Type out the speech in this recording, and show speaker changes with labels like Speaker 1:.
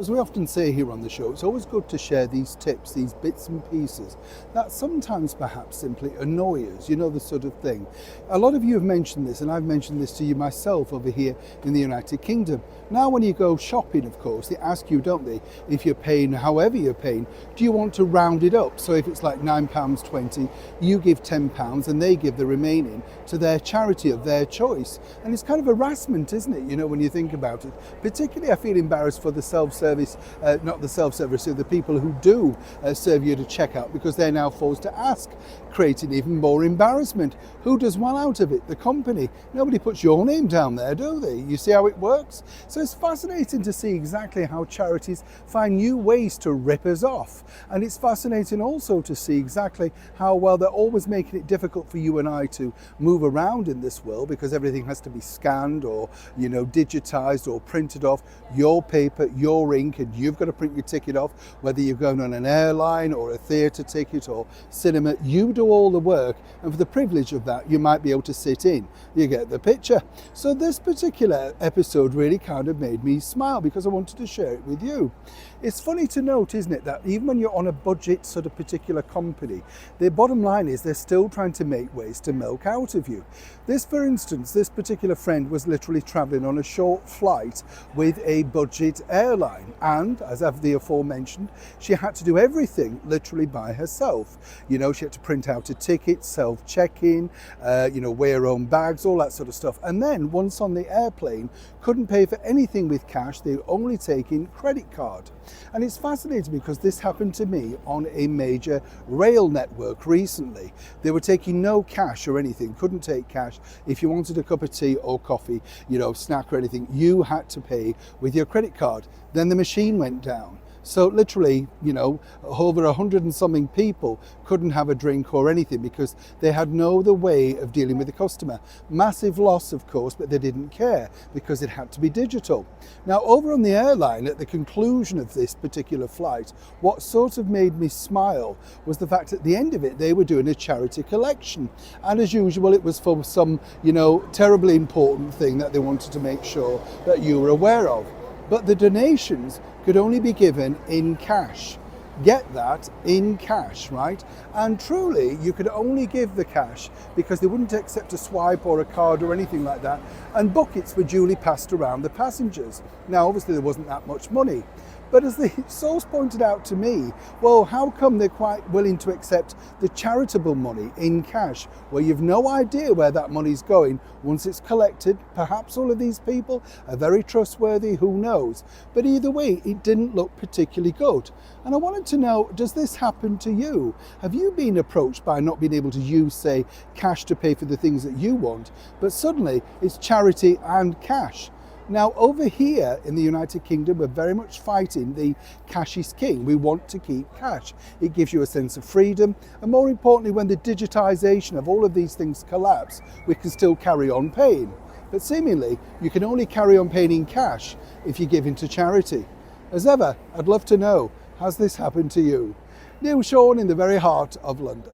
Speaker 1: As we often say here on the show, it's always good to share these tips, these bits and pieces that sometimes perhaps simply annoy us, the sort of thing. A lot of you have mentioned this, and I've mentioned this to you myself over here in the United Kingdom. Now, when you go shopping, of course, they ask you, don't they, if you're paying, however you're paying, do you want to round it up? So if it's like £9.20, you give £10 and they give the remaining to their charity of their choice. And it's kind of harassment, isn't it, when you think about it. Particularly, I feel embarrassed for the self-service, not the self-service, so the people who do serve you to checkout, because they're now forced to ask, creating even more embarrassment. Who does well out of it? The company. Nobody puts your name down there, do they? You see how it works? So it's fascinating to see exactly how charities find new ways to rip us off. And it's fascinating also to see exactly how, well, they're always making it difficult for you and I to move around in this world, because everything has to be scanned or, digitized or printed off. Your paper, your ink, and you've got to print your ticket off, whether you're going on an airline or a theatre ticket or cinema. You do all the work, and for the privilege of that, you might be able to sit in. You get the picture. So this particular episode really kind of made me smile, because I wanted to share it with you. It's funny to note, isn't it, that even when you're on a budget sort of particular company, the bottom line is they're still trying to make ways to milk out of you. This, for instance, this particular friend was literally traveling on a short flight with a budget airline, and as I've the aforementioned, she had to do everything literally by herself. She had to print out a ticket, self-check-in, wear her own bags, all that sort of stuff. And then once on the airplane, couldn't pay for anything with cash. They were only taking credit card. And it's fascinating because this happened to me on a major rail network recently. They were taking no cash or anything, couldn't take cash. If you wanted a cup of tea or coffee, snack or anything, you had to pay with your credit card. Then the machine went down. So literally, over 100 and something people couldn't have a drink or anything because they had no other way of dealing with the customer. Massive loss, of course, but they didn't care because it had to be digital. Now, over on the airline, at the conclusion of this particular flight, what sort of made me smile was the fact at the end of it, they were doing a charity collection. And as usual, it was for some, terribly important thing that they wanted to make sure that you were aware of. But the donations could only be given in cash. Get that, in cash, right? And truly, you could only give the cash because they wouldn't accept a swipe or a card or anything like that. And buckets were duly passed around the passengers. Now, obviously, there wasn't that much money. But as the source pointed out to me, well, how come they're quite willing to accept the charitable money in cash, where you've no idea where that money's going once it's collected? Perhaps all of these people are very trustworthy, who knows? But either way, it didn't look particularly good. And I wanted to know, does this happen to you? Have you been approached by not being able to use, say, cash to pay for the things that you want, but suddenly it's charity and cash? Now, over here in the United Kingdom, we're very much fighting the cash is king. We want to keep cash. It gives you a sense of freedom. And more importantly, when the digitization of all of these things collapse, we can still carry on paying. But seemingly, you can only carry on paying in cash if you give into charity. As ever, I'd love to know, has this happened to you? Neil Sean in the very heart of London.